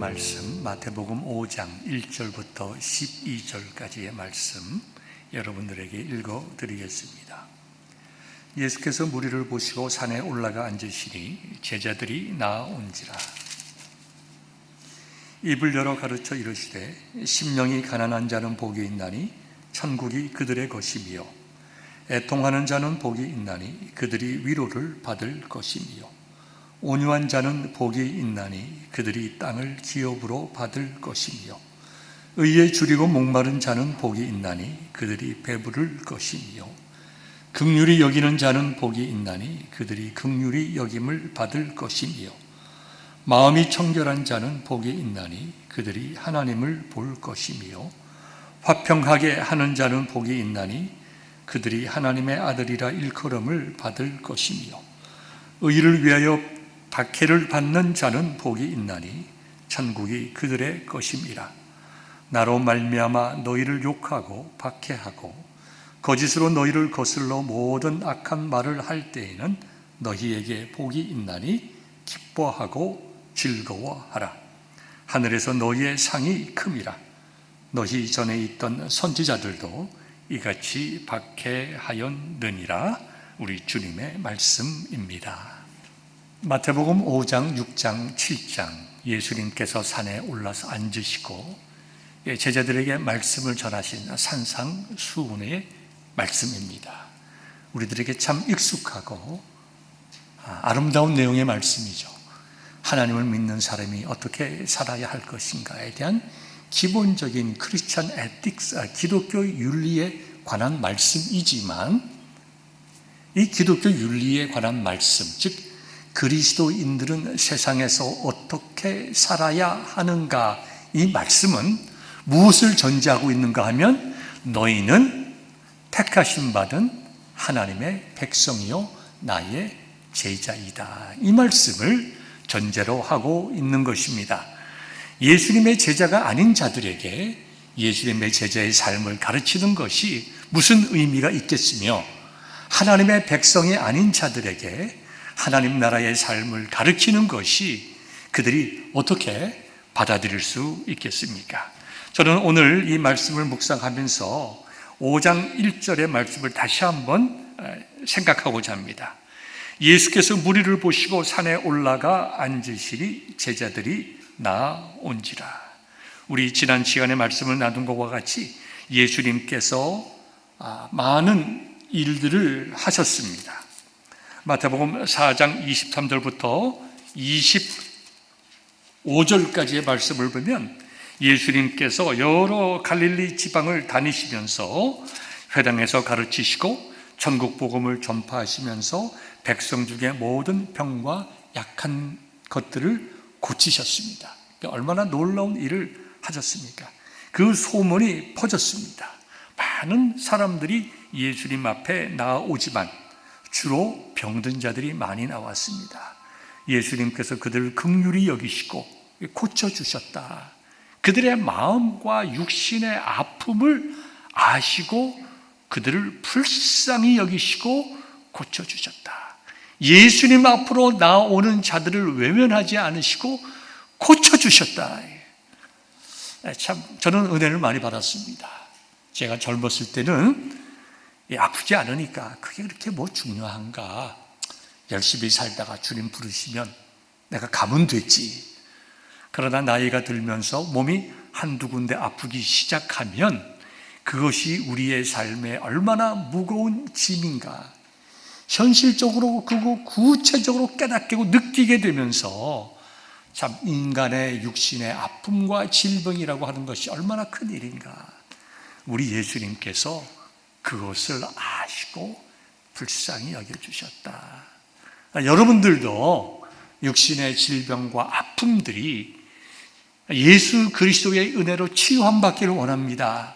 말씀 마태복음 5장 1절부터 12절까지의 말씀 여러분들에게 읽어드리겠습니다. 예수께서 무리를 보시고 산에 올라가 앉으시니 제자들이 나아온지라. 입을 열어 가르쳐 이르시되 심령이 가난한 자는 복이 있나니 천국이 그들의 것이며 애통하는 자는 복이 있나니 그들이 위로를 받을 것이며 온유한 자는 복이 있나니 그들이 땅을 기업으로 받을 것이며 의에 줄이고 목마른 자는 복이 있나니 그들이 배부를 것이며 긍휼히 여기는 자는 복이 있나니 그들이 긍휼히 여김을 받을 것이며 마음이 청결한 자는 복이 있나니 그들이 하나님을 볼 것이며 화평하게 하는 자는 복이 있나니 그들이 하나님의 아들이라 일컬음을 받을 것이며 의를 위하여 박해를 받는 자는 복이 있나니 천국이 그들의 것임이라. 나로 말미암아 너희를 욕하고 박해하고 거짓으로 너희를 거슬러 모든 악한 말을 할 때에는 너희에게 복이 있나니 기뻐하고 즐거워하라. 하늘에서 너희의 상이 큼이라. 너희 전에 있던 선지자들도 이같이 박해하였느니라. 우리 주님의 말씀입니다. 마태복음 5장, 6장, 7장 예수님께서 산에 올라서 앉으시고 제자들에게 말씀을 전하신 산상수훈의 말씀입니다. 우리들에게 참 익숙하고 아름다운 내용의 말씀이죠. 하나님을 믿는 사람이 어떻게 살아야 할 것인가에 대한 기본적인 크리스천 에틱스, 기독교 윤리에 관한 말씀이지만 이 기독교 윤리에 관한 말씀, 즉 그리스도인들은 세상에서 어떻게 살아야 하는가, 이 말씀은 무엇을 전제하고 있는가 하면 너희는 택하심 받은 하나님의 백성이요 나의 제자이다, 이 말씀을 전제로 하고 있는 것입니다. 예수님의 제자가 아닌 자들에게 예수님의 제자의 삶을 가르치는 것이 무슨 의미가 있겠으며 하나님의 백성이 아닌 자들에게 하나님 나라의 삶을 가르치는 것이 그들이 어떻게 받아들일 수 있겠습니까? 저는 오늘 이 말씀을 묵상하면서 5장 1절의 말씀을 다시 한번 생각하고자 합니다. 예수께서 무리를 보시고 산에 올라가 앉으시니 제자들이 나아온지라. 우리 지난 시간에 말씀을 나눈 것과 같이 예수님께서 많은 일들을 하셨습니다. 마태복음 4장 23절부터 25절까지의 말씀을 보면 예수님께서 여러 갈릴리 지방을 다니시면서 회당에서 가르치시고 전국 복음을 전파하시면서 백성 중에 모든 병과 약한 것들을 고치셨습니다. 얼마나 놀라운 일을 하셨습니까? 그 소문이 퍼졌습니다. 많은 사람들이 예수님 앞에 나오지만 주로 병든 자들이 많이 나왔습니다. 예수님께서 그들을 긍휼히 여기시고 고쳐주셨다. 그들의 마음과 육신의 아픔을 아시고 그들을 불쌍히 여기시고 고쳐주셨다. 예수님 앞으로 나오는 자들을 외면하지 않으시고 고쳐주셨다. 참 저는 은혜를 많이 받았습니다. 제가 젊었을 때는 아프지 않으니까 그게 그렇게 뭐 중요한가, 열심히 살다가 주님 부르시면 내가 가면 됐지. 그러나 나이가 들면서 몸이 한두 군데 아프기 시작하면 그것이 우리의 삶에 얼마나 무거운 짐인가 현실적으로 그거 구체적으로 깨닫고 느끼게 되면서 참 인간의 육신의 아픔과 질병이라고 하는 것이 얼마나 큰 일인가, 우리 예수님께서 그것을 아시고 불쌍히 여겨주셨다. 여러분들도 육신의 질병과 아픔들이 예수 그리스도의 은혜로 치유함 받기를 원합니다.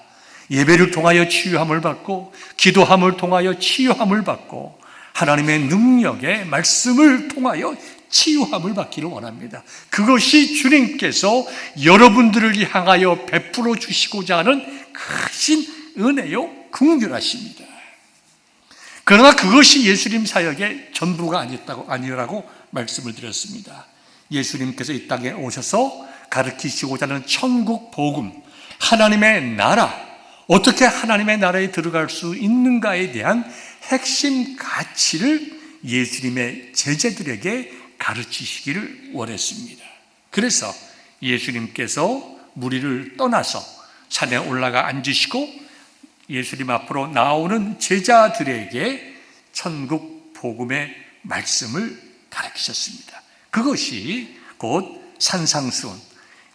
예배를 통하여 치유함을 받고 기도함을 통하여 치유함을 받고 하나님의 능력의 말씀을 통하여 치유함을 받기를 원합니다. 그것이 주님께서 여러분들을 향하여 베풀어 주시고자 하는 크신 은혜요 긍휼하십니다. 그러나 그것이 예수님 사역의 전부가 아니라고 말씀을 드렸습니다. 예수님께서 이 땅에 오셔서 가르치시고자 하는 천국 복음, 하나님의 나라, 어떻게 하나님의 나라에 들어갈 수 있는가에 대한 핵심 가치를 예수님의 제자들에게 가르치시기를 원했습니다. 그래서 예수님께서 무리를 떠나서 산에 올라가 앉으시고 예수님 앞으로 나오는 제자들에게 천국 복음의 말씀을 가르치셨습니다. 그것이 곧 산상수훈,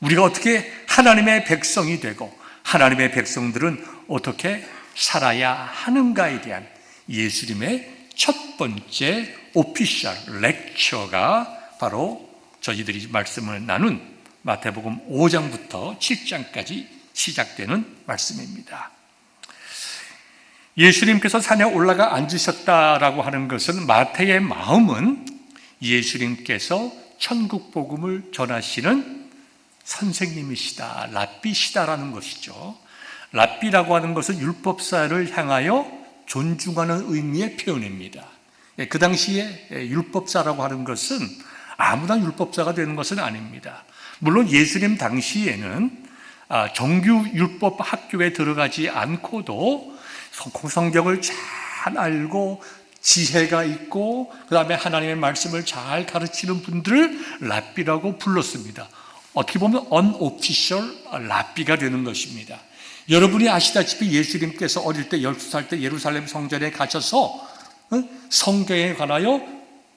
우리가 어떻게 하나님의 백성이 되고 하나님의 백성들은 어떻게 살아야 하는가에 대한 예수님의 첫 번째 오피셜 렉처가 바로 저희들이 말씀을 나눈 마태복음 5장부터 7장까지 시작되는 말씀입니다. 예수님께서 산에 올라가 앉으셨다라고 하는 것은 마태의 마음은 예수님께서 천국 복음을 전하시는 선생님이시다, 랍비시다라는 것이죠. 랍비라고 하는 것은 율법사를 향하여 존중하는 의미의 표현입니다. 그 당시에 율법사라고 하는 것은 아무나 율법사가 되는 것은 아닙니다. 물론 예수님 당시에는 정규 율법 학교에 들어가지 않고도 성경을 잘 알고 지혜가 있고 그 다음에 하나님의 말씀을 잘 가르치는 분들을 랍비라고 불렀습니다. 어떻게 보면 unofficial 랍비가 되는 것입니다. 여러분이 아시다시피 예수님께서 어릴 때 12살 때 예루살렘 성전에 가셔서 성경에 관하여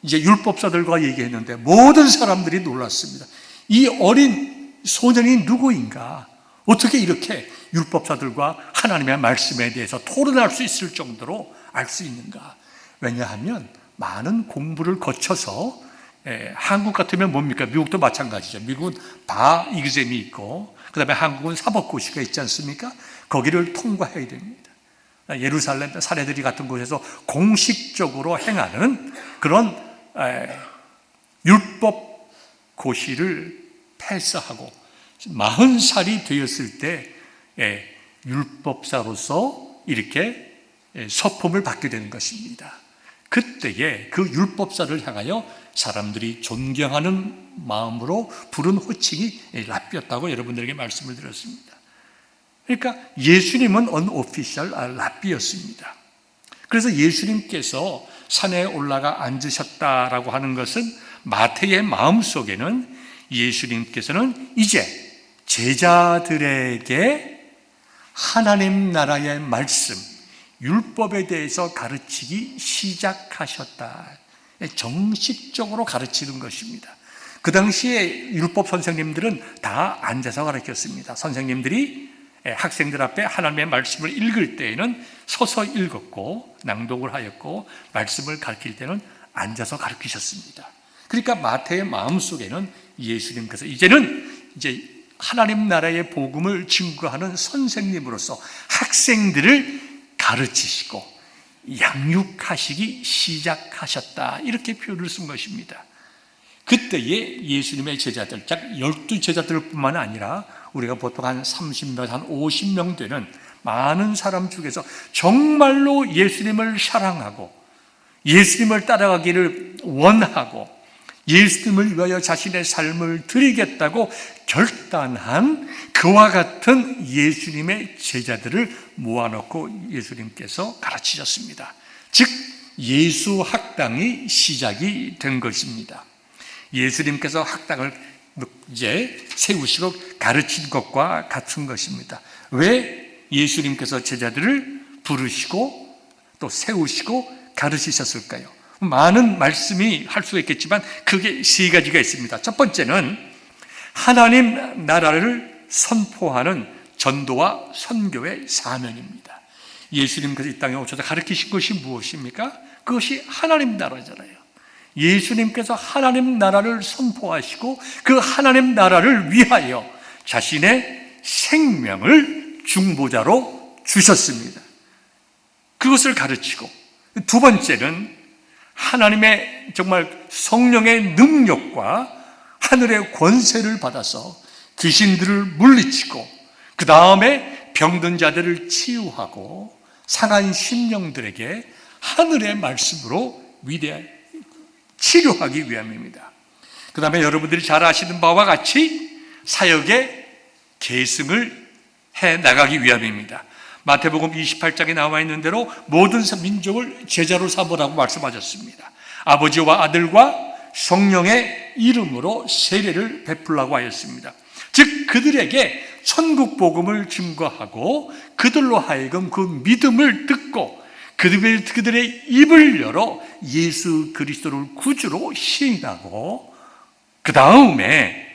이제 율법사들과 얘기했는데 모든 사람들이 놀랐습니다. 이 어린 소년이 누구인가? 어떻게 이렇게 율법사들과 하나님의 말씀에 대해서 토론할 수 있을 정도로 알 수 있는가? 왜냐하면 많은 공부를 거쳐서 한국 같으면 뭡니까? 미국도 마찬가지죠. 미국은 바 이그잼이 있고 그 다음에 한국은 사법고시가 있지 않습니까? 거기를 통과해야 됩니다. 예루살렘 사례들이 같은 곳에서 공식적으로 행하는 그런 율법 고시를 패스하고 40살이 되었을 때 율법사로서 이렇게 서품을 받게 되는 것입니다. 그때에 그 율법사를 향하여 사람들이 존경하는 마음으로 부른 호칭이 랍비였다고 여러분들에게 말씀을 드렸습니다. 그러니까 예수님은 unofficial 랍비였습니다. 그래서 예수님께서 산에 올라가 앉으셨다라고 하는 것은 마태의 마음속에는 예수님께서는 이제 제자들에게 하나님 나라의 말씀, 율법에 대해서 가르치기 시작하셨다. 정식적으로 가르치는 것입니다. 그 당시에 율법 선생님들은 다 앉아서 가르쳤습니다. 선생님들이 학생들 앞에 하나님의 말씀을 읽을 때에는 서서 읽었고 낭독을 하였고 말씀을 가르칠 때는 앉아서 가르치셨습니다. 그러니까 마태의 마음속에는 예수님께서 이제는 하나님 나라의 복음을 증거하는 선생님으로서 학생들을 가르치시고 양육하시기 시작하셨다, 이렇게 표현을 쓴 것입니다. 그때에 예수님의 제자들, 즉 12제자들 뿐만 아니라 우리가 보통 한 30명, 한 50명 되는 많은 사람 중에서 정말로 예수님을 사랑하고 예수님을 따라가기를 원하고 예수님을 위하여 자신의 삶을 드리겠다고 결단한 그와 같은 예수님의 제자들을 모아놓고 예수님께서 가르치셨습니다. 즉 예수 학당이 시작이 된 것입니다. 예수님께서 학당을 이제 세우시고 가르친 것과 같은 것입니다. 왜 예수님께서 제자들을 부르시고 또 세우시고 가르치셨을까요? 많은 말씀이 할 수 있겠지만 그게 세 가지가 있습니다. 첫 번째는 하나님 나라를 선포하는 전도와 선교의 사명입니다. 예수님께서 이 땅에 오셔서 가르치신 것이 무엇입니까? 그것이 하나님 나라잖아요. 예수님께서 하나님 나라를 선포하시고 그 하나님 나라를 위하여 자신의 생명을 중보자로 주셨습니다. 그것을 가르치고, 두 번째는 하나님의 정말 성령의 능력과 하늘의 권세를 받아서 귀신들을 물리치고 그 다음에 병든 자들을 치유하고 상한 심령들에게 하늘의 말씀으로 치료하기 위함입니다. 그 다음에 여러분들이 잘 아시는 바와 같이 사역의 계승을 해 나가기 위함입니다. 마태복음 28장에 나와 있는 대로 모든 민족을 제자로 삼으라고 말씀하셨습니다. 아버지와 아들과 성령의 이름으로 세례를 베풀라고 하였습니다. 즉 그들에게 천국 복음을 증거하고 그들로 하여금 그 믿음을 듣고 그들의 입을 열어 예수 그리스도를 구주로 시인하고 그 다음에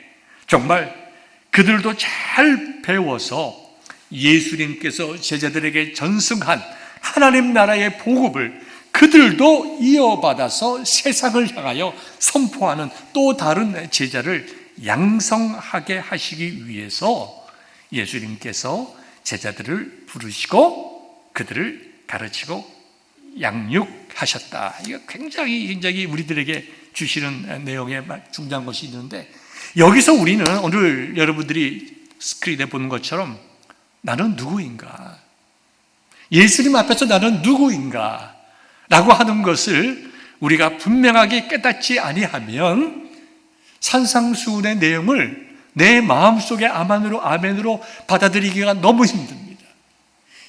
정말 그들도 잘 배워서 예수님께서 제자들에게 전승한 하나님 나라의 복음을 그들도 이어받아서 세상을 향하여 선포하는 또 다른 제자를 양성하게 하시기 위해서 예수님께서 제자들을 부르시고 그들을 가르치고 양육하셨다. 이거 굉장히 우리들에게 주시는 내용에 중요한 것이 있는데, 여기서 우리는 오늘 여러분들이 스크린에 보는 것처럼 나는 누구인가? 예수님 앞에서 나는 누구인가? 라고 하는 것을 우리가 분명하게 깨닫지 아니하면 산상수훈의 내용을 내 마음속에 아멘으로 받아들이기가 너무 힘듭니다.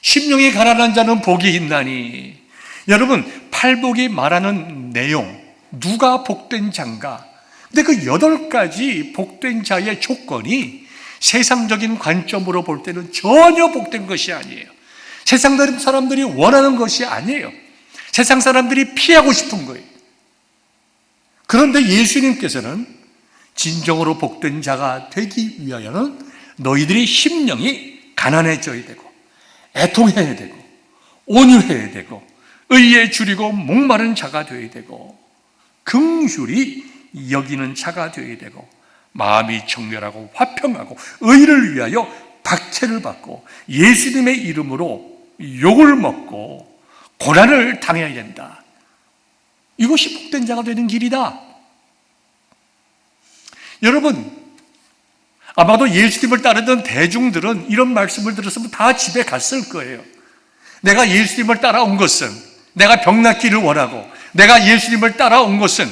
심령이 가난한 자는 복이 있나니. 여러분, 팔복이 말하는 내용, 누가 복된 자인가? 근데 그 8가지 복된 자의 조건이 세상적인 관점으로 볼 때는 전혀 복된 것이 아니에요. 세상 사람들이 원하는 것이 아니에요. 세상 사람들이 피하고 싶은 거예요. 그런데 예수님께서는 진정으로 복된 자가 되기 위하여는 너희들이 심령이 가난해져야 되고 애통해야 되고 온유해야 되고 의에 줄이고 목마른 자가 되어야 되고 긍휼히 여기는 자가 되어야 되고 마음이 정결하고 화평하고 의를 위하여 박해를 받고 예수님의 이름으로 욕을 먹고 고난을 당해야 된다. 이것이 복된 자가 되는 길이다. 여러분, 아마도 예수님을 따르던 대중들은 이런 말씀을 들었으면 다 집에 갔을 거예요. 내가 예수님을 따라온 것은, 내가 병낫기를 원하고 내가 예수님을 따라온 것은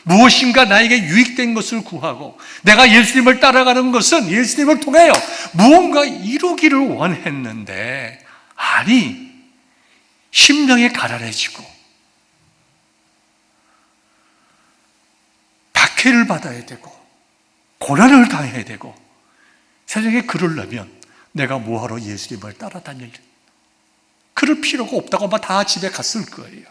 무엇인가 나에게 유익된 것을 구하고 내가 예수님을 따라가는 것은 예수님을 통하여 무언가 이루기를 원했는데, 아니, 심령이 가난해지고 박해를 받아야 되고 고난을 당해야 되고 세상에 그러려면 내가 뭐하러 예수님을 따라다닐, 그럴 필요가 없다고 아마 다 집에 갔을 거예요.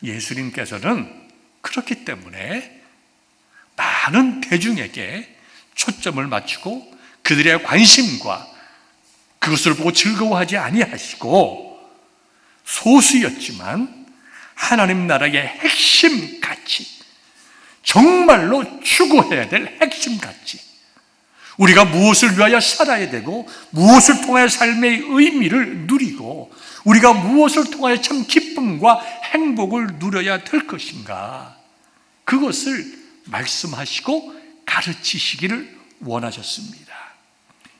예수님께서는 그렇기 때문에 많은 대중에게 초점을 맞추고 그들의 관심과 그것을 보고 즐거워하지 아니하시고 소수였지만 하나님 나라의 핵심 가치, 정말로 추구해야 될 핵심 가치, 우리가 무엇을 위하여 살아야 되고 무엇을 통하여 삶의 의미를 누리고 우리가 무엇을 통하여 참 기쁨과 행복을 누려야 될 것인가, 그것을 말씀하시고 가르치시기를 원하셨습니다.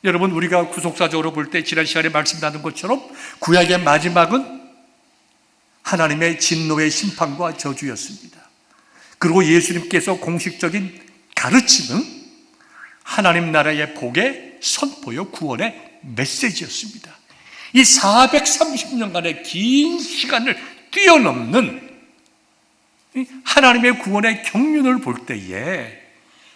여러분, 우리가 구속사적으로 볼 때 지난 시간에 말씀 나눈 것처럼 구약의 마지막은 하나님의 진노의 심판과 저주였습니다. 그리고 예수님께서 공식적인 가르침은 하나님 나라의 복의 선포요 구원의 메시지였습니다. 이 430년간의 긴 시간을 뛰어넘는 하나님의 구원의 경륜을 볼 때에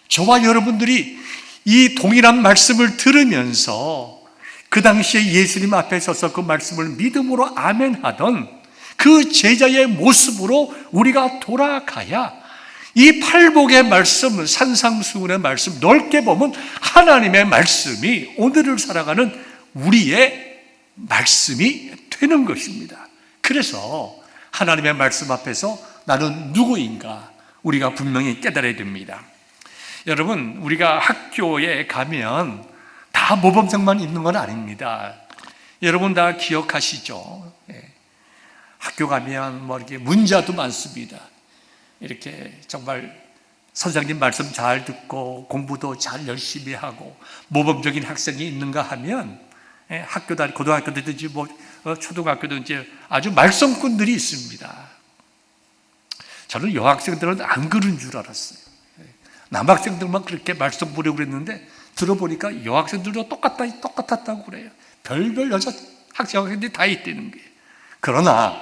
저와 여러분들이 이 동일한 말씀을 들으면서 그 당시에 예수님 앞에 서서 그 말씀을 믿음으로 아멘하던 그 제자의 모습으로 우리가 돌아가야 이 팔복의 말씀, 산상수훈의 말씀, 넓게 보면 하나님의 말씀이 오늘을 살아가는 우리의 말씀이 되는 것입니다. 그래서 하나님의 말씀 앞에서 나는 누구인가 우리가 분명히 깨달아야 됩니다. 여러분, 우리가 학교에 가면 다 모범생만 있는 건 아닙니다. 여러분 다 기억하시죠? 학교 가면 이렇게 문자도 많습니다. 이렇게 정말 선생님 말씀 잘 듣고 공부도 잘 열심히 하고 모범적인 학생이 있는가 하면 학교 다니 고등학교든지 초등학교든지 아주 말썽꾼들이 있습니다. 저는 여학생들은 안 그런 줄 알았어요. 남학생들만 그렇게 말썽 부리고 그랬는데 들어보니까 여학생들도 똑같았다고 그래요. 별별 학생들이 다 있다는 거예요. 그러나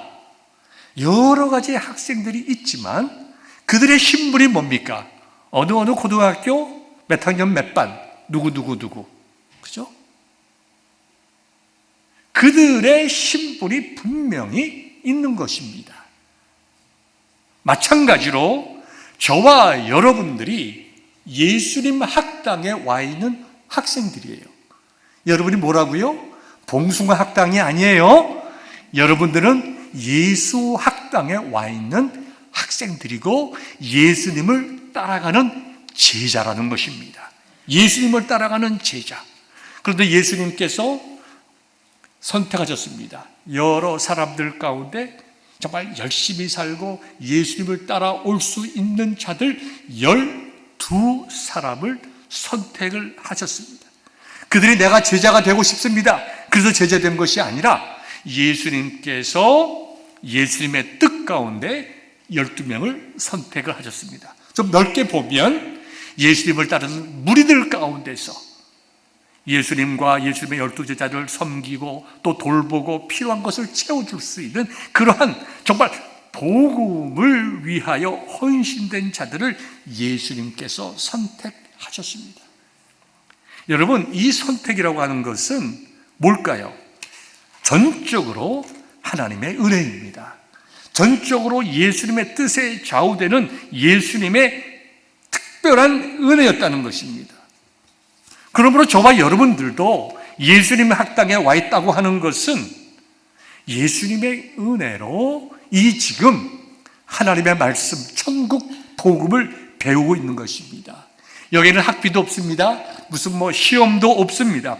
여러 가지 학생들이 있지만 그들의 신분이 뭡니까? 어느 고등학교 몇 학년 몇 반 누구 그죠? 그들의 신분이 분명히 있는 것입니다. 마찬가지로 저와 여러분들이 예수님 학당에 와 있는 학생들이에요. 여러분이 뭐라고요? 봉숭아 학당이 아니에요. 여러분들은 예수 학당에 와 있는 학생들이고 예수님을 따라가는 제자라는 것입니다. 예수님을 따라가는 제자. 그런데 예수님께서 선택하셨습니다. 여러 사람들 가운데 정말 열심히 살고 예수님을 따라올 수 있는 자들 12사람을 선택을 하셨습니다. 그들이 내가 제자가 되고 싶습니다. 그래서 제자 된 것이 아니라 예수님께서 예수님의 뜻 가운데 12명을 선택을 하셨습니다. 좀 넓게 보면 예수님을 따르는 무리들 가운데서 예수님과 예수님의 12제자를 섬기고 또 돌보고 필요한 것을 채워줄 수 있는 그러한 정말 복음을 위하여 헌신된 자들을 예수님께서 선택하셨습니다. 여러분, 이 선택이라고 하는 것은 뭘까요? 전적으로 하나님의 은혜입니다. 전적으로 예수님의 뜻에 좌우되는 예수님의 특별한 은혜였다는 것입니다. 그러므로 저와 여러분들도 예수님의 학당에 와 있다고 하는 것은 예수님의 은혜로 이 지금 하나님의 말씀, 천국 복음을 배우고 있는 것입니다. 여기는 학비도 없습니다. 무슨 시험도 없습니다.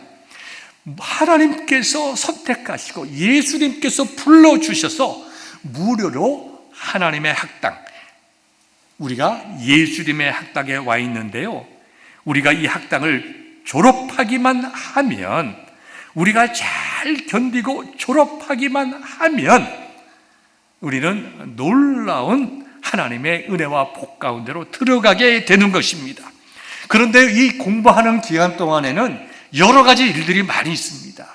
하나님께서 선택하시고 예수님께서 불러주셔서 무료로 하나님의 학당, 우리가 예수님의 학당에 와 있는데요, 우리가 이 학당을 졸업하기만 하면, 우리가 잘 견디고 졸업하기만 하면 우리는 놀라운 하나님의 은혜와 복 가운데로 들어가게 되는 것입니다. 그런데 이 공부하는 기간 동안에는 여러 가지 일들이 많이 있습니다.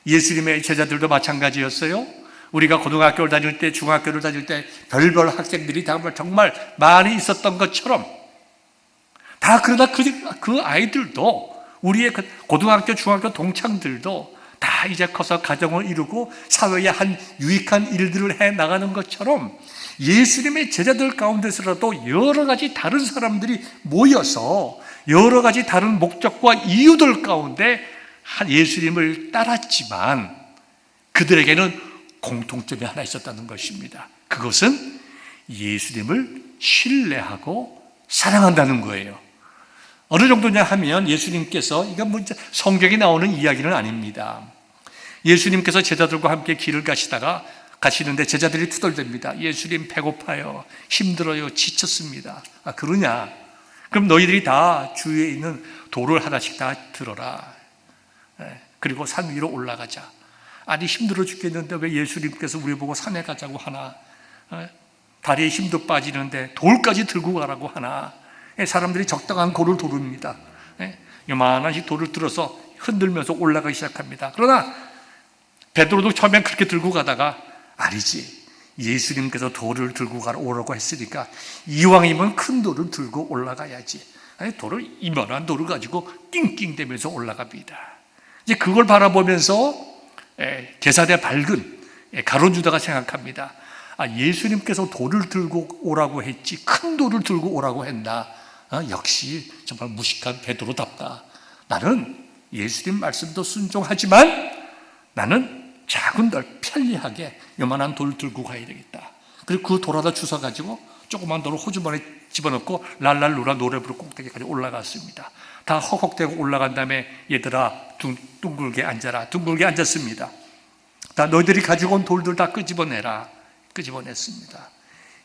예수님의 제자들도 마찬가지였어요. 우리가 고등학교를 다닐 때, 중학교를 다닐 때 별별 학생들이 정말 많이 있었던 것처럼, 그러나 그 아이들도, 우리의 고등학교, 중학교 동창들도 다 이제 커서 가정을 이루고 사회에 한 유익한 일들을 해 나가는 것처럼 예수님의 제자들 가운데서라도 여러 가지 다른 사람들이 모여서 여러 가지 다른 목적과 이유들 가운데 예수님을 따랐지만 그들에게는 공통점이 하나 있었다는 것입니다. 그것은 예수님을 신뢰하고 사랑한다는 거예요. 어느 정도냐 하면 예수님께서, 이건 성경에 나오는 이야기는 아닙니다. 예수님께서 제자들과 함께 길을 가시는데 제자들이 투덜댑니다. 예수님 배고파요, 힘들어요, 지쳤습니다. 그러냐? 그럼 너희들이 다 주위에 있는 돌을 하나씩 다 들어라. 그리고 산 위로 올라가자. 아니 힘들어 죽겠는데 왜 예수님께서 우리 보고 산에 가자고 하나? 다리에 힘도 빠지는데 돌까지 들고 가라고 하나? 사람들이 적당한 고를 도릅니다. 요만한씩 돌을 들어서 흔들면서 올라가기 시작합니다. 그러나 베드로도 처음엔 그렇게 들고 가다가 아니지, 예수님께서 돌을 들고 오라고 했으니까 이왕이면 큰 돌을 들고 올라가야지. 돌을, 이만한 돌을 가지고 낑낑대면서 올라갑니다. 이제 그걸 바라보면서 계산에 밝은 가룟 유다가 생각합니다. 예수님께서 돌을 들고 오라고 했지 큰 돌을 들고 오라고 했나? 역시 정말 무식한 베드로답다. 나는 예수님 말씀도 순종하지만 나는 작은 돌, 편리하게 요만한 돌 들고 가야 되겠다. 그리고 그 돌 하나 주워가지고 조그만 돌을 호주머니에 집어넣고 랄랄루라 노래 부르고 꼭대기까지 올라갔습니다. 다 헉헉대고 올라간 다음에 얘들아 둥글게 앉아라. 둥글게 앉았습니다. 다 너희들이 가지고 온 돌들 다 끄집어내라. 끄집어냈습니다.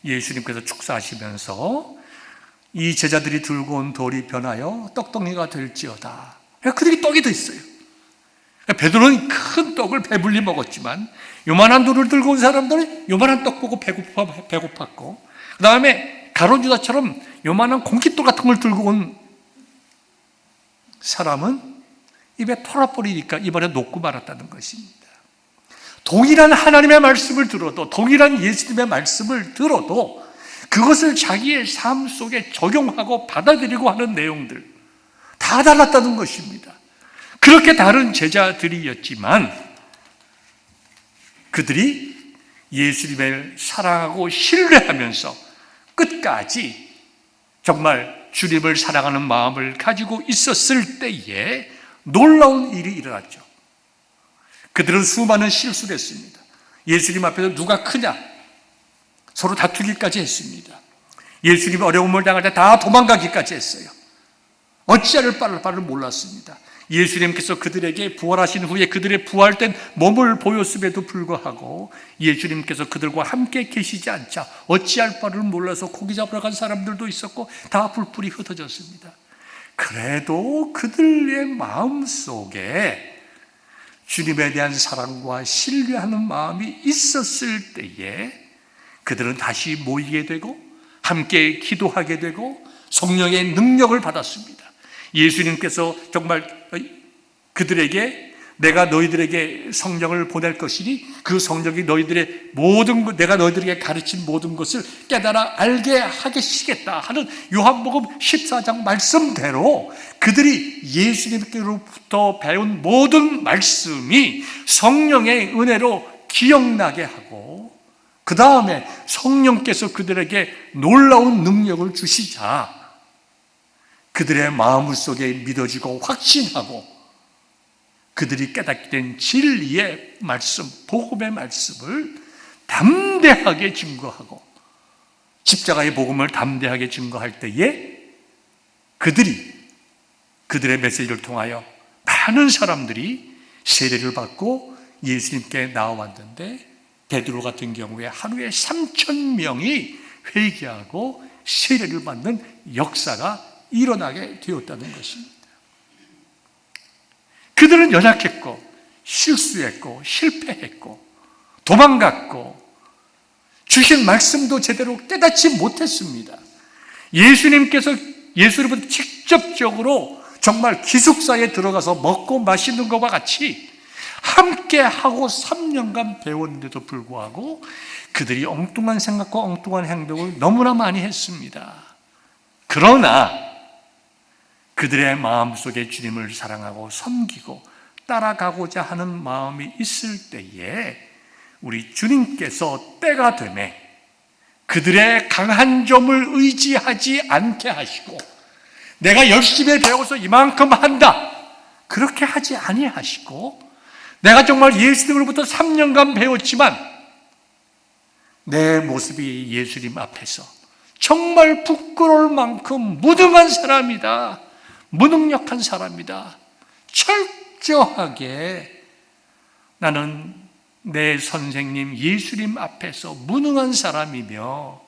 예수님께서 축사하시면서 이 제자들이 들고 온 돌이 변하여 떡덩이가 될지어다. 그들이 떡이 됐어요. 베드로는 큰 떡을 배불리 먹었지만 요만한 돌을 들고 온 사람들은 요만한 떡 보고 배고팠고, 그 다음에 가룟 유다처럼 요만한 공깃돌 같은 걸 들고 온 사람은 입에 털어버리니까 입안에 녹고 말았다는 것입니다. 동일한 하나님의 말씀을 들어도, 동일한 예수님의 말씀을 들어도 그것을 자기의 삶 속에 적용하고 받아들이고 하는 내용들 다 달랐다는 것입니다. 그렇게 다른 제자들이었지만 그들이 예수님을 사랑하고 신뢰하면서 끝까지 정말 주님을 사랑하는 마음을 가지고 있었을 때에 놀라운 일이 일어났죠. 그들은 수많은 실수를 했습니다. 예수님 앞에서 누가 크냐 서로 다투기까지 했습니다. 예수님이 어려움을 당할 때 다 도망가기까지 했어요. 어찌할 바를 몰랐습니다. 예수님께서 그들에게 부활하신 후에 그들의 부활된 몸을 보였음에도 불구하고 예수님께서 그들과 함께 계시지 않자 어찌할 바를 몰라서 고기 잡으러 간 사람들도 있었고 다 불불이 흩어졌습니다. 그래도 그들의 마음속에 주님에 대한 사랑과 신뢰하는 마음이 있었을 때에 그들은 다시 모이게 되고 함께 기도하게 되고 성령의 능력을 받았습니다. 예수님께서 정말 그들에게 내가 너희들에게 성령을 보낼 것이니 그 성령이 너희들의 내가 너희들에게 가르친 모든 것을 깨달아 알게 하시겠다 하는 요한복음 14장 말씀대로 그들이 예수님께로부터 배운 모든 말씀이 성령의 은혜로 기억나게 하고 그 다음에 성령께서 그들에게 놀라운 능력을 주시자 그들의 마음 속에 믿어지고 확신하고 그들이 깨닫게 된 진리의 말씀, 복음의 말씀을 담대하게 증거하고 십자가의 복음을 담대하게 증거할 때에 그들의 메시지를 통하여 많은 사람들이 세례를 받고 예수님께 나와왔는데 베드로 같은 경우에 하루에 3,000명이 회개하고 세례를 받는 역사가 일어나게 되었다는 것입니다. 그들은 연약했고 실수했고 실패했고 도망갔고 주신 말씀도 제대로 깨닫지 못했습니다. 예수님께서 예수님은 직접적으로 정말 기숙사에 들어가서 먹고 마시는 것과 같이 함께하고 3년간 배웠는데도 불구하고 그들이 엉뚱한 생각과 엉뚱한 행동을 너무나 많이 했습니다. 그러나 그들의 마음속에 주님을 사랑하고 섬기고 따라가고자 하는 마음이 있을 때에 우리 주님께서 때가 되매 그들의 강한 점을 의지하지 않게 하시고 내가 열심히 배워서 이만큼 한다 그렇게 하지 아니하시고 내가 정말 예수님으로부터 3년간 배웠지만 내 모습이 예수님 앞에서 정말 부끄러울 만큼 무능한 사람이다. 무능력한 사람이다. 철저하게 나는 내 선생님 예수님 앞에서 무능한 사람이며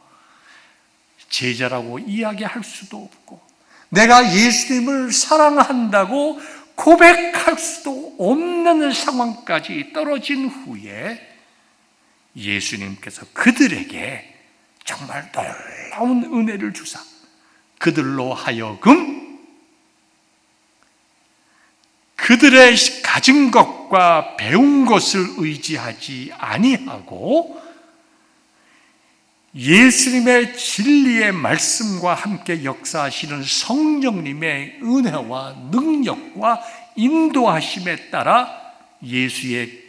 제자라고 이야기할 수도 없고 내가 예수님을 사랑한다고 고백할 수도 없는 상황까지 떨어진 후에 예수님께서 그들에게 정말 놀라운 은혜를 주사 그들로 하여금 그들의 가진 것과 배운 것을 의지하지 아니하고 예수님의 진리의 말씀과 함께 역사하시는 성령님의 은혜와 능력과 인도하심에 따라 예수의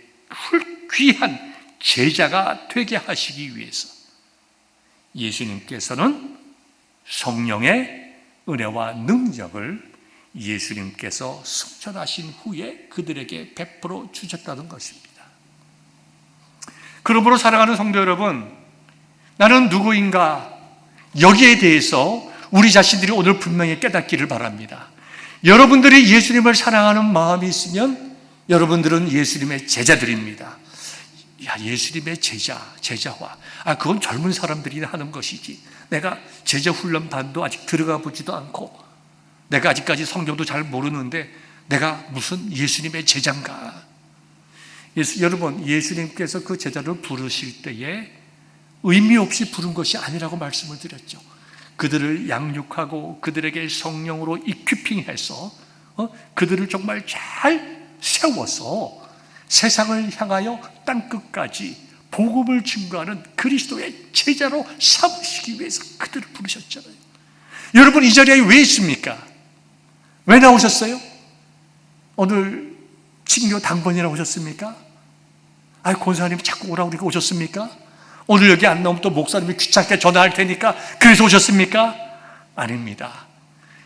귀한 제자가 되게 하시기 위해서 예수님께서는 성령의 은혜와 능력을 예수님께서 승천하신 후에 그들에게 베풀어 주셨다는 것입니다. 그러므로 사랑하는 성도 여러분, 나는 누구인가? 여기에 대해서 우리 자신들이 오늘 분명히 깨닫기를 바랍니다. 여러분들이 예수님을 사랑하는 마음이 있으면 여러분들은 예수님의 제자들입니다. 예수님의 제자화. 그건 젊은 사람들이 하는 것이지. 내가 제자 훈련반도 아직 들어가 보지도 않고 내가 아직까지 성경도 잘 모르는데 내가 무슨 예수님의 제자인가? 여러분, 예수님께서 그 제자를 부르실 때에 의미 없이 부른 것이 아니라고 말씀을 드렸죠. 그들을 양육하고 그들에게 성령으로 이퀴핑해서 그들을 정말 잘 세워서 세상을 향하여 땅끝까지 복음을 증거하는 그리스도의 제자로 삼으시기 위해서 그들을 부르셨잖아요. 여러분, 이 자리에 왜 있습니까? 왜 나오셨어요? 오늘 친교 당번이나 오셨습니까? 권사님이 자꾸 오라고 그러니까 오셨습니까? 오늘 여기 안 나오면 또 목사님이 귀찮게 전화할 테니까 그래서 오셨습니까? 아닙니다.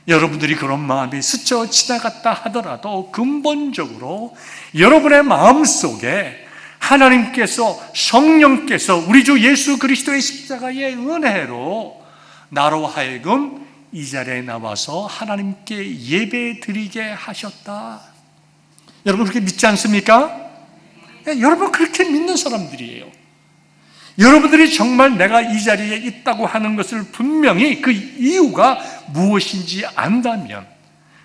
여러분들이 그런 마음이 스쳐 지나갔다 하더라도 근본적으로 여러분의 마음속에 하나님께서, 성령께서 우리 주 예수 그리스도의 십자가의 은혜로 나로 하여금 이 자리에 나와서 하나님께 예배 드리게 하셨다. 여러분 그렇게 믿지 않습니까? 여러분 그렇게 믿는 사람들이에요. 여러분들이 정말 내가 이 자리에 있다고 하는 것을 분명히 그 이유가 무엇인지 안다면,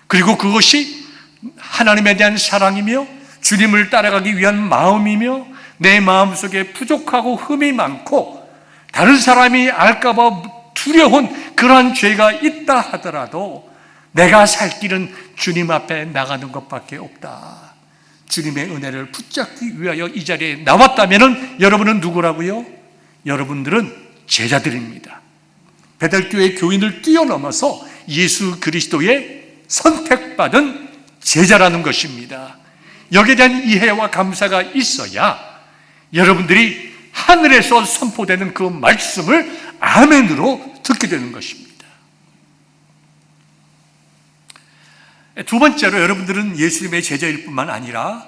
그리고 그것이 하나님에 대한 사랑이며 주님을 따라가기 위한 마음이며 내 마음속에 부족하고 흠이 많고 다른 사람이 알까봐 두려운 그러한 죄가 있다 하더라도 내가 살 길은 주님 앞에 나가는 것밖에 없다. 주님의 은혜를 붙잡기 위하여 이 자리에 나왔다면 여러분은 누구라고요? 여러분들은 제자들입니다. 베델교회 교인을 뛰어넘어서 예수 그리스도의 선택받은 제자라는 것입니다. 여기에 대한 이해와 감사가 있어야 여러분들이 하늘에서 선포되는 그 말씀을 아멘으로 듣게 되는 것입니다. 두 번째로, 여러분들은 예수님의 제자일 뿐만 아니라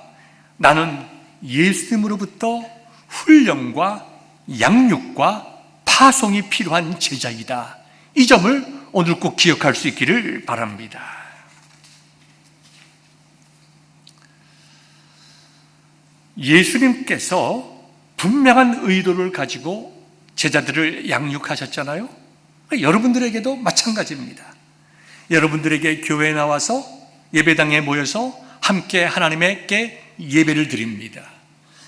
나는 예수님으로부터 훈련과 양육과 파송이 필요한 제자이다. 이 점을 오늘 꼭 기억할 수 있기를 바랍니다. 예수님께서 분명한 의도를 가지고 제자들을 양육하셨잖아요. 여러분들에게도 마찬가지입니다. 여러분들에게 교회에 나와서 예배당에 모여서 함께 하나님께 예배를 드립니다.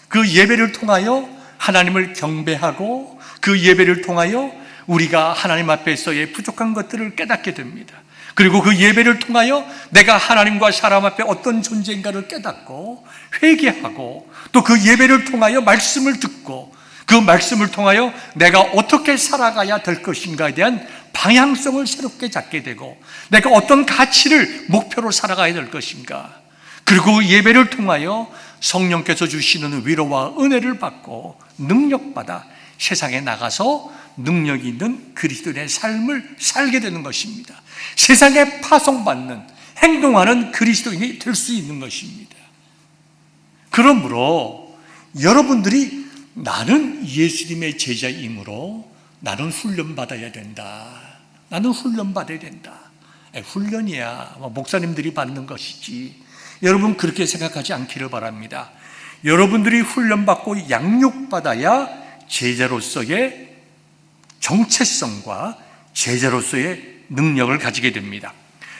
그 예배를 통하여 하나님을 경배하고 그 예배를 통하여 우리가 하나님 앞에서의 부족한 것들을 깨닫게 됩니다. 그리고 그 예배를 통하여 내가 하나님과 사람 앞에 어떤 존재인가를 깨닫고 회개하고, 또 그 예배를 통하여 말씀을 듣고 그 말씀을 통하여 내가 어떻게 살아가야 될 것인가에 대한 방향성을 새롭게 잡게 되고, 내가 어떤 가치를 목표로 살아가야 될 것인가, 그리고 예배를 통하여 성령께서 주시는 위로와 은혜를 받고 능력받아 세상에 나가서 능력 있는 그리스도인의 삶을 살게 되는 것입니다. 세상에 파송받는, 행동하는 그리스도인이 될 수 있는 것입니다. 그러므로 여러분들이 나는 예수님의 제자이므로 나는 훈련받아야 된다. 나는 훈련받아야 된다. 훈련이야 목사님들이 받는 것이지. 여러분 그렇게 생각하지 않기를 바랍니다. 여러분들이 훈련받고 양육받아야 제자로서의 정체성과 제자로서의 능력을 가지게 됩니다.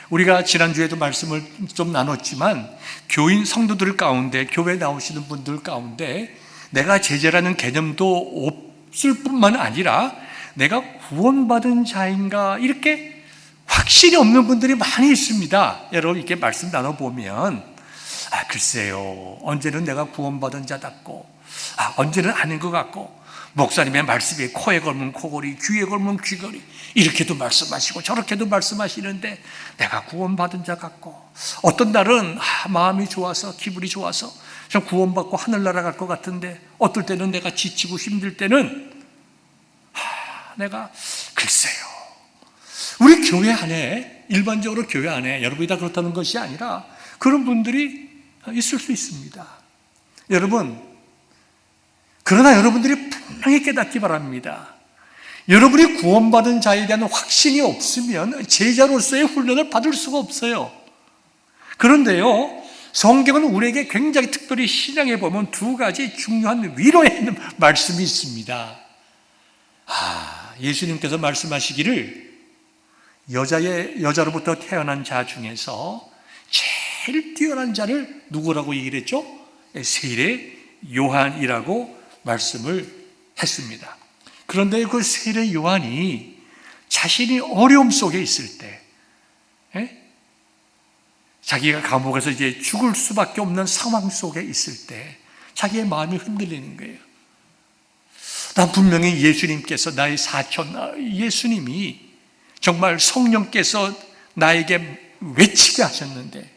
우리가 지난주에도 말씀을 좀 나눴지만 교인 성도들 가운데, 교회 나오시는 분들 가운데 내가 제자라는 개념도 없을 뿐만 아니라 내가 구원받은 자인가 이렇게 확신이 없는 분들이 많이 있습니다. 여러분 이렇게 말씀 나눠보면 글쎄요, 언제는 내가 구원받은 자답고 언제는 아닌 것 같고, 목사님의 말씀이 코에 걸면 코걸이, 귀에 걸면 귀걸이 이렇게도 말씀하시고 저렇게도 말씀하시는데 내가 구원받은 자 같고, 어떤 날은 마음이 좋아서 기분이 좋아서 저 구원받고 하늘나라 갈 것 같은데, 어떨 때는 내가 지치고 힘들 때는 내가 글쎄요. 우리 교회 안에, 일반적으로 교회 안에 여러분이 다 그렇다는 것이 아니라 그런 분들이 있을 수 있습니다. 여러분, 그러나 여러분들이 분명히 깨닫기 바랍니다. 여러분이 구원받은 자에 대한 확신이 없으면 제자로서의 훈련을 받을 수가 없어요. 그런데요, 성경은 우리에게 굉장히 특별히 신약에 보면 두 가지 중요한 위로의 말씀이 있습니다. 예수님께서 말씀하시기를 여자로부터 태어난 자 중에서 제일 뛰어난 자를 누구라고 얘기를 했죠? 세례 요한이라고 말씀을 했습니다. 그런데 그 세례 요한이 자신이 어려움 속에 있을 때, 자기가 감옥에서 이제 죽을 수밖에 없는 상황 속에 있을 때 자기의 마음이 흔들리는 거예요. 난 분명히 예수님께서 나의 사촌, 예수님이 정말 성령께서 나에게 외치게 하셨는데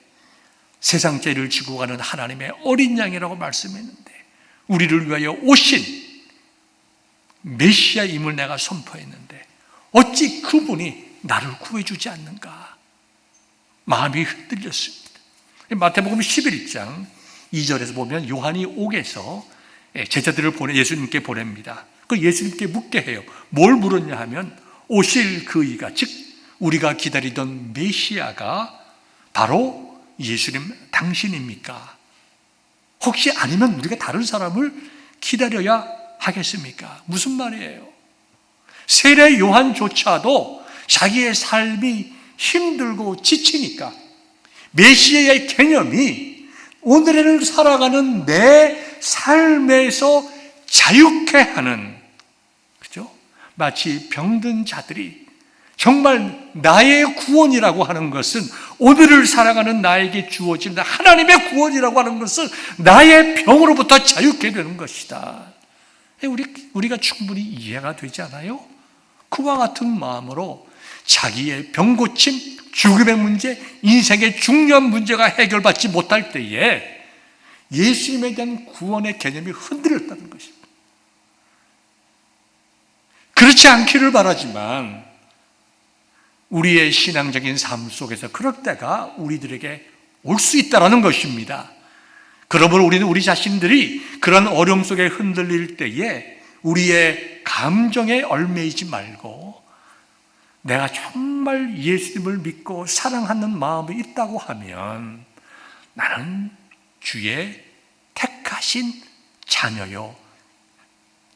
세상 죄를 지고 가는 하나님의 어린 양이라고 말씀했는데 우리를 위하여 오신 메시아임을 내가 선포했는데 어찌 그분이 나를 구해주지 않는가? 마음이 흔들렸습니다. 마태복음 11장 2절에서 보면 요한이 옥에서 제자들을 예수님께 보냅니다. 그 예수님께 묻게 해요. 뭘 물었냐 하면 오실 그 이가, 즉 우리가 기다리던 메시아가 바로 예수님 당신입니까? 혹시 아니면 우리가 다른 사람을 기다려야 하겠습니까? 무슨 말이에요? 세례 요한조차도 자기의 삶이 힘들고 지치니까 메시아의 개념이 오늘을 살아가는 내 삶에서 자유케 하는, 그죠? 마치 병든 자들이 정말 나의 구원이라고 하는 것은 오늘을 살아가는 나에게 주어진 하나님의 구원이라고 하는 것은 나의 병으로부터 자유케 되는 것이다. 우리가 충분히 이해가 되지 않아요? 그와 같은 마음으로 자기의 병고침, 죽음의 문제, 인생의 중요한 문제가 해결받지 못할 때에 예수님에 대한 구원의 개념이 흔들렸다는 것입니다. 그렇지 않기를 바라지만 우리의 신앙적인 삶 속에서 그럴 때가 우리들에게 올 수 있다는 것입니다. 그러므로 우리는 우리 자신들이 그런 어려움 속에 흔들릴 때에 우리의 감정에 얽매이지 말고 내가 정말 예수님을 믿고 사랑하는 마음이 있다고 하면 나는 주의 택하신 자녀요,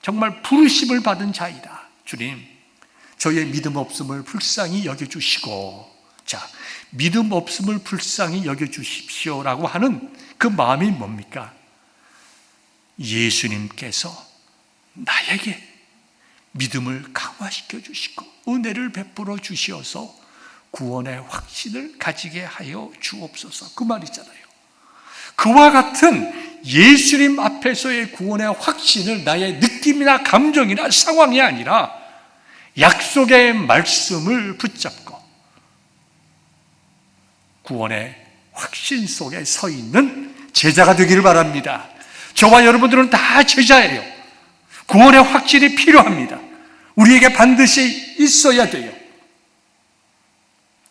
정말 부르심을 받은 자이다. 주님, 저의 믿음 없음을 불쌍히 여겨주시고, 자, 믿음 없음을 불쌍히 여겨주십시오라고 하는 그 마음이 뭡니까? 예수님께서 나에게 믿음을 강화시켜 주시고 은혜를 베풀어 주시어서 구원의 확신을 가지게 하여 주옵소서, 그 말이잖아요. 그와 같은 예수님 앞에서의 구원의 확신을 나의 느낌이나 감정이나 상황이 아니라 약속의 말씀을 붙잡고 구원의 확신 속에 서 있는 제자가 되기를 바랍니다. 저와 여러분들은 다 제자예요. 구원의 확신이 필요합니다. 우리에게 반드시 있어야 돼요.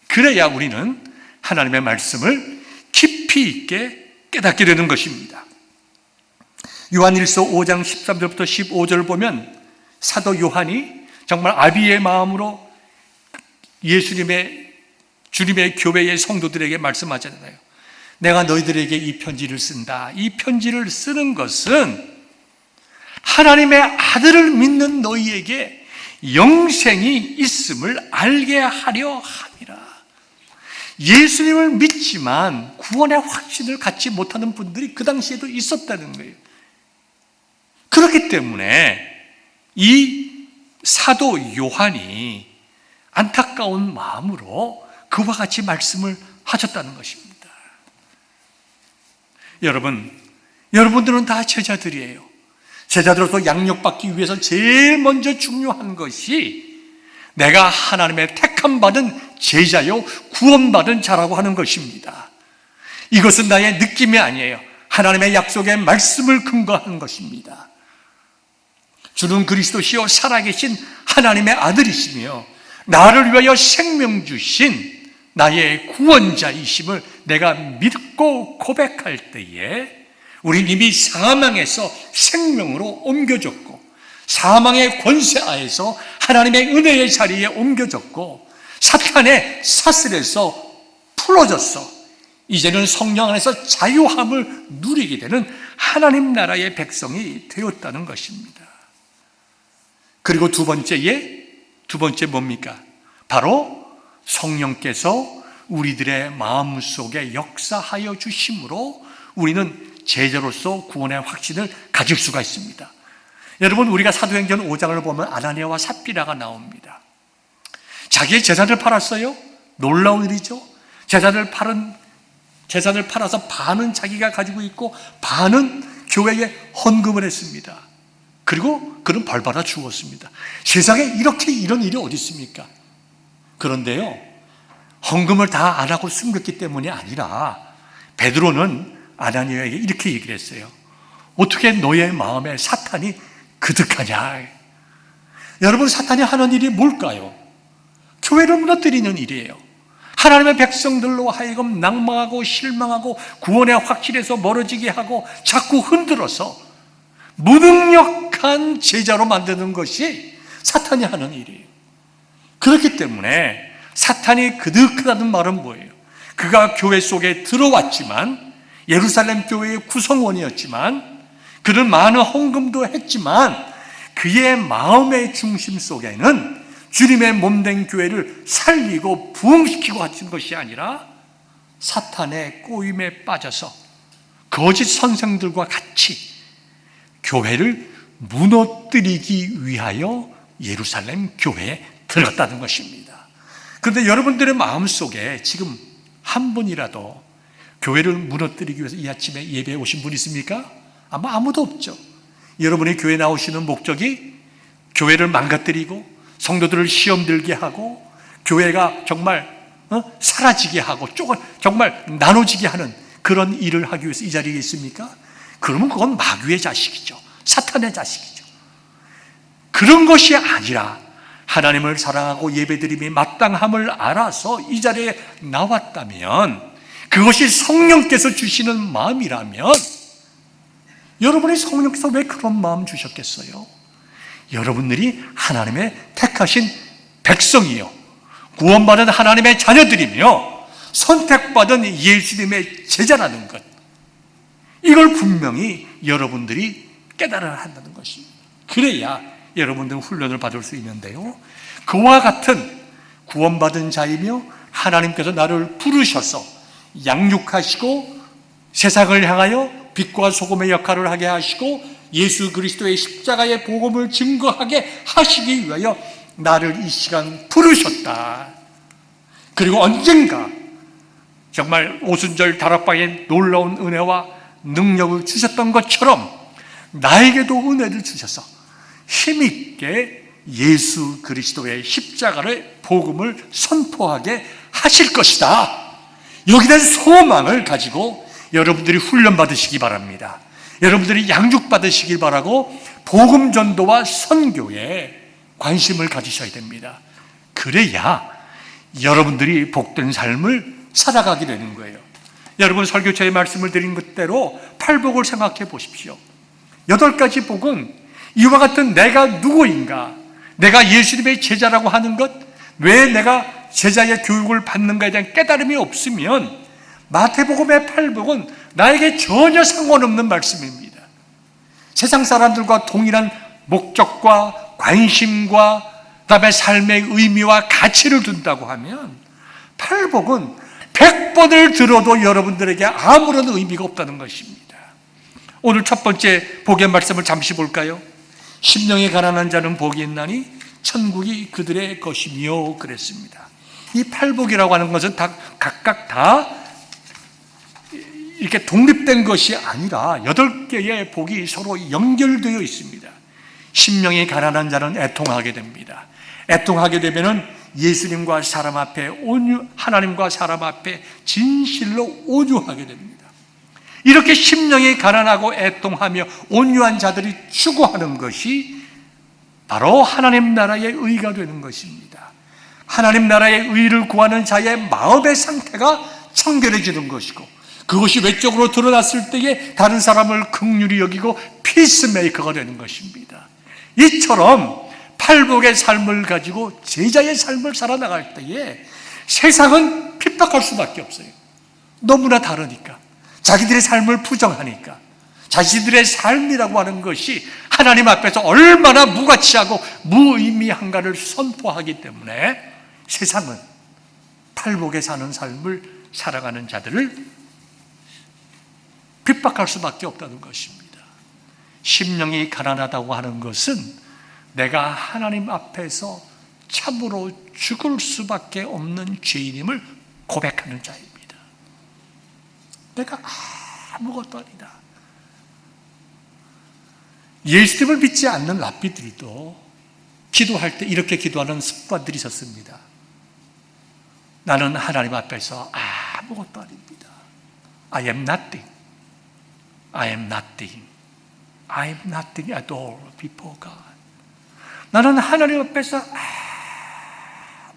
그래야 우리는 하나님의 말씀을 깊이 있게 깨닫게 되는 것입니다. 요한일서 5장 13절부터 15절을 보면 사도 요한이 정말 아비의 마음으로 주님의 교회의 성도들에게 말씀하잖아요. 내가 너희들에게 이 편지를 쓴다. 이 편지를 쓰는 것은 하나님의 아들을 믿는 너희에게 영생이 있음을 알게 하려 함이라. 예수님을 믿지만 구원의 확신을 갖지 못하는 분들이 그 당시에도 있었다는 거예요. 그렇기 때문에 이 사도 요한이 안타까운 마음으로 그와 같이 말씀을 하셨다는 것입니다. 여러분들은 다 제자들이에요. 제자들로서 양육받기 위해서 제일 먼저 중요한 것이 내가 하나님의 택함 받은 제자요 구원받은 자라고 하는 것입니다. 이것은 나의 느낌이 아니에요. 하나님의 약속의 말씀을 근거하는 것입니다. 주는 그리스도시요 살아계신 하나님의 아들이시며 나를 위하여 생명 주신 나의 구원자이심을 내가 믿고 고백할 때에 우리는 이미 사망에서 생명으로 옮겨졌고 사망의 권세하에서 하나님의 은혜의 자리에 옮겨졌고 사탄의 사슬에서 풀어졌어. 이제는 성령 안에서 자유함을 누리게 되는 하나님 나라의 백성이 되었다는 것입니다. 그리고 두 번째 뭡니까? 바로 성령께서 우리들의 마음속에 역사하여 주심으로 우리는 제자로서 구원의 확신을 가질 수가 있습니다. 여러분, 우리가 사도행전 5장을 보면 아나니아와 삽비라가 나옵니다. 자기의 재산을 팔았어요. 놀라운 일이죠. 재산을 팔은 재산을 팔아서 반은 자기가 가지고 있고 반은 교회에 헌금을 했습니다. 그리고 그는 벌 받아 죽었습니다. 세상에 이런 일이 어디 있습니까? 그런데요, 헌금을 다 안 하고 숨겼기 때문이 아니라 베드로는 아나니아에게 이렇게 얘기를 했어요. 어떻게 너의 마음에 사탄이 그득하냐? 여러분, 사탄이 하는 일이 뭘까요? 교회를 무너뜨리는 일이에요. 하나님의 백성들로 하여금 낭망하고 실망하고 구원의 확실에서 멀어지게 하고 자꾸 흔들어서 무능력한 제자로 만드는 것이 사탄이 하는 일이에요. 그렇기 때문에 사탄이 그득하다는 말은 뭐예요? 그가 교회 속에 들어왔지만, 예루살렘 교회의 구성원이었지만, 그는 많은 헌금도 했지만 그의 마음의 중심 속에는 주님의 몸된 교회를 살리고 부흥시키고 하는 것이 아니라 사탄의 꼬임에 빠져서 거짓 선생들과 같이 교회를 무너뜨리기 위하여 예루살렘 교회에 들어갔다는 것입니다. 그런데 여러분들의 마음속에 지금 한 분이라도 교회를 무너뜨리기 위해서 이 아침에 예배에 오신 분 있습니까? 아마 아무도 없죠. 여러분이 교회 나오시는 목적이 교회를 망가뜨리고 성도들을 시험 들게 하고 교회가 정말 사라지게 하고 정말 나눠지게 하는 그런 일을 하기 위해서 이 자리에 있습니까? 그러면 그건 마귀의 자식이죠. 사탄의 자식이죠. 그런 것이 아니라 하나님을 사랑하고 예배드림이 마땅함을 알아서 이 자리에 나왔다면, 그것이 성령께서 주시는 마음이라면, 여러분이 성령께서 왜 그런 마음 주셨겠어요? 여러분들이 하나님의 택하신 백성이요, 구원받은 하나님의 자녀들이며 선택받은 예수님의 제자라는 것, 이걸 분명히 여러분들이 깨달아야 한다는 것입니다. 그래야 여러분들은 훈련을 받을 수 있는데요, 그와 같은 구원받은 자이며 하나님께서 나를 부르셔서 양육하시고 세상을 향하여 빛과 소금의 역할을 하게 하시고 예수 그리스도의 십자가의 복음을 증거하게 하시기 위하여 나를 이 시간 부르셨다. 그리고 언젠가 정말 오순절 다락방에 놀라운 은혜와 능력을 주셨던 것처럼 나에게도 은혜를 주셔서 힘있게 예수 그리스도의 십자가의 복음을 선포하게 하실 것이다. 여기에 대한 소망을 가지고 여러분들이 훈련받으시기 바랍니다. 여러분들이 양육받으시길 바라고 복음 전도와 선교에 관심을 가지셔야 됩니다. 그래야 여러분들이 복된 삶을 살아가게 되는 거예요. 여러분, 설교처의 말씀을 드린 것대로 팔복을 생각해 보십시오. 8가지 복은 이와 같은 내가 누구인가, 내가 예수님의 제자라고 하는 것, 왜 내가 제자의 교육을 받는가에 대한 깨달음이 없으면 마태복음의 8복은 나에게 전혀 상관없는 말씀입니다. 세상 사람들과 동일한 목적과 관심과 그다음에 삶의 의미와 가치를 둔다고 하면 8복은 100번을 들어도 여러분들에게 아무런 의미가 없다는 것입니다. 오늘 첫 번째 복의 말씀을 잠시 볼까요? 심령이 가난한 자는 복이 있나니 천국이 그들의 것이며 그랬습니다. 이 8복이라고 하는 것은 각각 다 이렇게 독립된 것이 아니라 8개의 복이 서로 연결되어 있습니다. 심령이 가난한 자는 애통하게 됩니다. 애통하게 되면은 예수님과 사람 앞에 하나님과 사람 앞에 진실로 온유하게 됩니다. 이렇게 심령이 가난하고 애통하며 온유한 자들이 추구하는 것이 바로 하나님 나라의 의가 되는 것입니다. 하나님 나라의 의를 구하는 자의 마음의 상태가 청결해지는 것이고, 그것이 외적으로 드러났을 때에 다른 사람을 긍휼히 여기고 피스메이커가 되는 것입니다. 이처럼 팔복의 삶을 가지고 제자의 삶을 살아나갈 때에 세상은 핍박할 수밖에 없어요. 너무나 다르니까, 자기들의 삶을 부정하니까, 자신들의 삶이라고 하는 것이 하나님 앞에서 얼마나 무가치하고 무의미한가를 선포하기 때문에 세상은 팔복에 사는 삶을 살아가는 자들을 핍박할 수밖에 없다는 것입니다. 심령이 가난하다고 하는 것은 내가 하나님 앞에서 참으로 죽을 수밖에 없는 죄인임을 고백하는 자입니다. 내가 아무것도 아니다. 예수님을 믿지 않는 랍비들도 기도할 때 이렇게 기도하는 습관들이 있었습니다. 나는 하나님 앞에서 아무것도 아닙니다. I am nothing. I am nothing. I am nothing at all before God. 나는 하나님 앞에서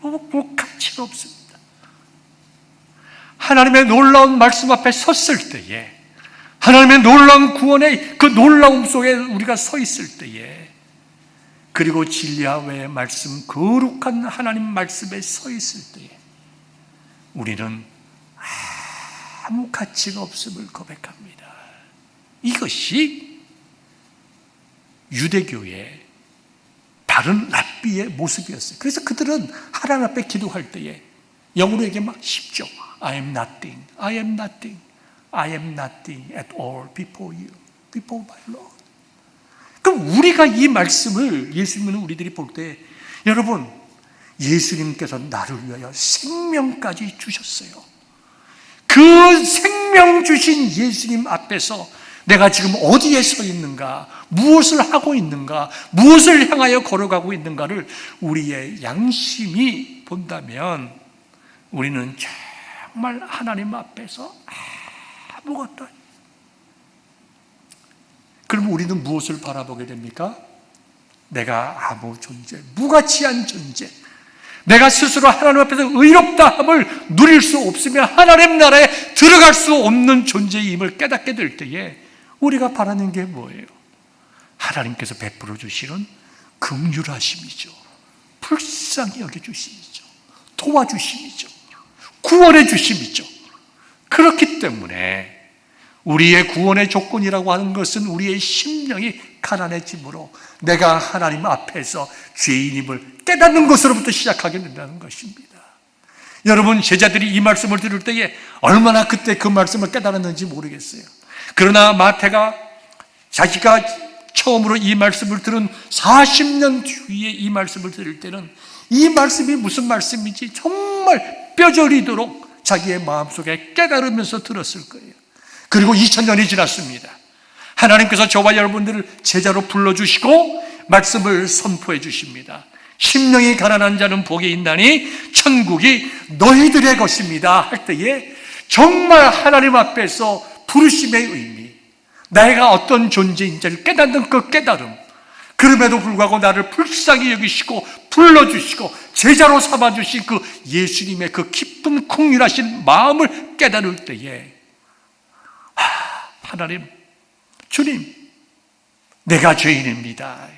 아무 가치가 없습니다. 하나님의 놀라운 말씀 앞에 섰을 때에, 하나님의 놀라운 구원의 그 놀라움 속에 우리가 서 있을 때에, 그리고 진리와의 말씀, 거룩한 하나님 말씀에 서 있을 때에 우리는 아무 가치가 없음을 고백합니다. 이것이 유대교의 바른 랍비의 모습이었어요. 그래서 그들은 하나님 앞에 기도할 때에 영으로 얘기하면 쉽죠. I am nothing, I am nothing, I am nothing at all before you, before my Lord. 그럼 우리가 이 말씀을 예수 믿는 우리들이 볼 때, 여러분, 예수님께서 나를 위하여 생명까지 주셨어요. 그 생명 주신 예수님 앞에서 내가 지금 어디에 서 있는가, 무엇을 하고 있는가, 무엇을 향하여 걸어가고 있는가를 우리의 양심이 본다면 우리는 정말 하나님 앞에서 아무것도 아니에요. 그럼 우리는 무엇을 바라보게 됩니까? 내가 아무 존재, 무가치한 존재, 내가 스스로 하나님 앞에서 의롭다함을 누릴 수 없으며 하나님 나라에 들어갈 수 없는 존재임을 깨닫게 될 때에 우리가 바라는 게 뭐예요? 하나님께서 베풀어 주시는 긍휼하심이죠. 불쌍히 여겨주심이죠. 도와주심이죠. 구원해 주심이죠. 그렇기 때문에 우리의 구원의 조건이라고 하는 것은 우리의 심령이 가난해짐으로 내가 하나님 앞에서 죄인임을 깨닫는 것으로부터 시작하게 된다는 것입니다. 여러분, 제자들이 이 말씀을 들을 때에 얼마나 그때 그 말씀을 깨달았는지 모르겠어요. 그러나 마태가 자기가 처음으로 이 말씀을 들은 40년 뒤에 이 말씀을 들을 때는 이 말씀이 무슨 말씀인지 정말 뼈저리도록 자기의 마음속에 깨달으면서 들었을 거예요. 그리고 2000년이 지났습니다. 하나님께서 저와 여러분들을 제자로 불러주시고 말씀을 선포해 주십니다. 심령이 가난한 자는 복이 있나니 천국이 너희들의 것입니다 할 때에 정말 하나님 앞에서 부르심의 의미, 내가 어떤 존재인지를 깨닫는 그 깨달음, 그럼에도 불구하고 나를 불쌍히 여기시고 불러주시고 제자로 삼아주신 그 예수님의 그 깊은 긍휼하신 마음을 깨달을 때에 하나님, 주님, 내가 죄인입니다.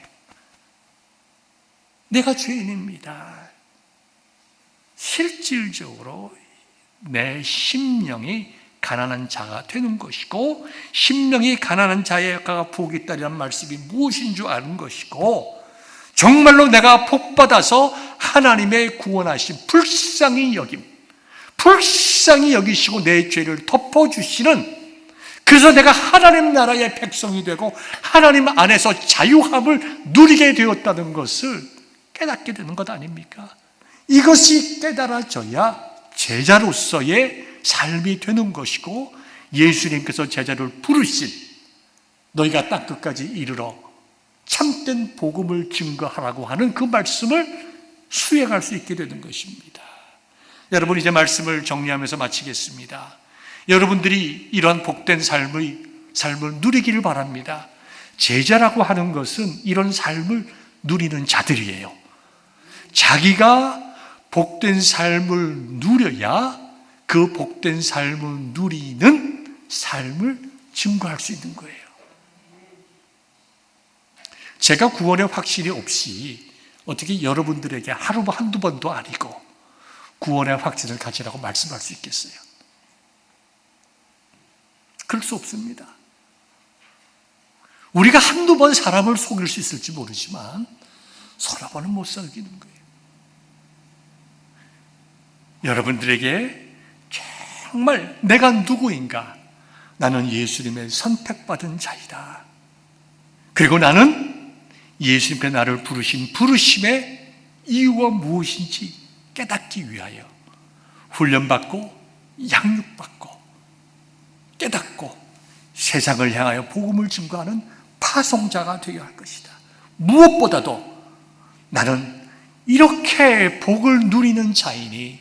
내가 죄인입니다. 실질적으로 내 심령이 가난한 자가 되는 것이고, 심령이 가난한 자가 복이 있다라는 말씀이 무엇인 줄 아는 것이고, 정말로 내가 복받아서 하나님의 구원하신 불쌍히 여기시고 내 죄를 덮어주시는, 그래서 내가 하나님 나라의 백성이 되고 하나님 안에서 자유함을 누리게 되었다는 것을 깨닫게 되는 것 아닙니까? 이것이 깨달아져야 제자로서의 삶이 되는 것이고, 예수님께서 제자를 부르신 너희가 땅 끝까지 이르러 참된 복음을 증거하라고 하는 그 말씀을 수행할 수 있게 되는 것입니다. 여러분, 이제 말씀을 정리하면서 마치겠습니다. 여러분들이 이러한 복된 삶을 누리기를 바랍니다. 제자라고 하는 것은 이런 삶을 누리는 자들이에요. 자기가 복된 삶을 누려야 그 복된 삶을 누리는 삶을 증거할 수 있는 거예요. 제가 구원의 확신이 없이 어떻게 여러분들에게 하루 한두 번도 아니고 구원의 확신을 가지라고 말씀할 수 있겠어요? 그럴 수 없습니다. 우리가 한두 번 사람을 속일 수 있을지 모르지만 서너 번은 못 속이는 거예요. 여러분들에게 정말 내가 누구인가? 나는 예수님의 선택받은 자이다. 그리고 나는 예수님께 나를 부르신 부르심의 이유가 무엇인지 깨닫기 위하여 훈련받고 양육받고 깨닫고 세상을 향하여 복음을 증거하는 파송자가 되어야 할 것이다. 무엇보다도 나는 이렇게 복을 누리는 자이니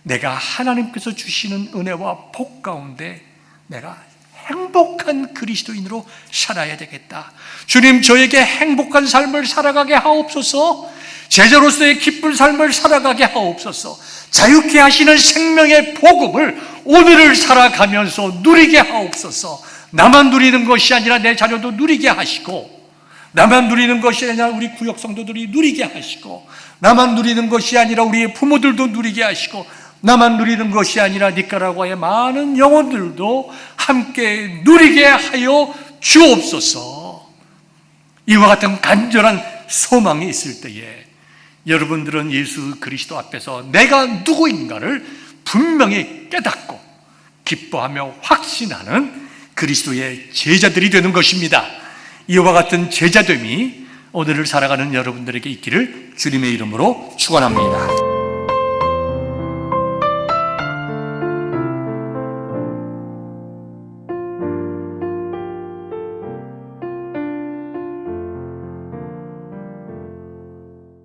내가 하나님께서 주시는 은혜와 복 가운데 내가 행복한 그리스도인으로 살아야 되겠다. 주님, 저에게 행복한 삶을 살아가게 하옵소서. 제자로서의 기쁜 삶을 살아가게 하옵소서. 자유케 하시는 생명의 복음을 오늘을 살아가면서 누리게 하옵소서. 나만 누리는 것이 아니라 내 자녀도 누리게 하시고, 나만 누리는 것이 아니라 우리 구역 성도들이 누리게 하시고, 나만 누리는 것이 아니라 우리의 부모들도 누리게 하시고, 나만 누리는 것이 아니라 니카라과의 많은 영혼들도 함께 누리게 하여 주옵소서. 이와 같은 간절한 소망이 있을 때에 여러분들은 예수 그리스도 앞에서 내가 누구인가를 분명히 깨닫고 기뻐하며 확신하는 그리스도의 제자들이 되는 것입니다. 이와 같은 제자됨이 오늘을 살아가는 여러분들에게 있기를 주님의 이름으로 축원합니다.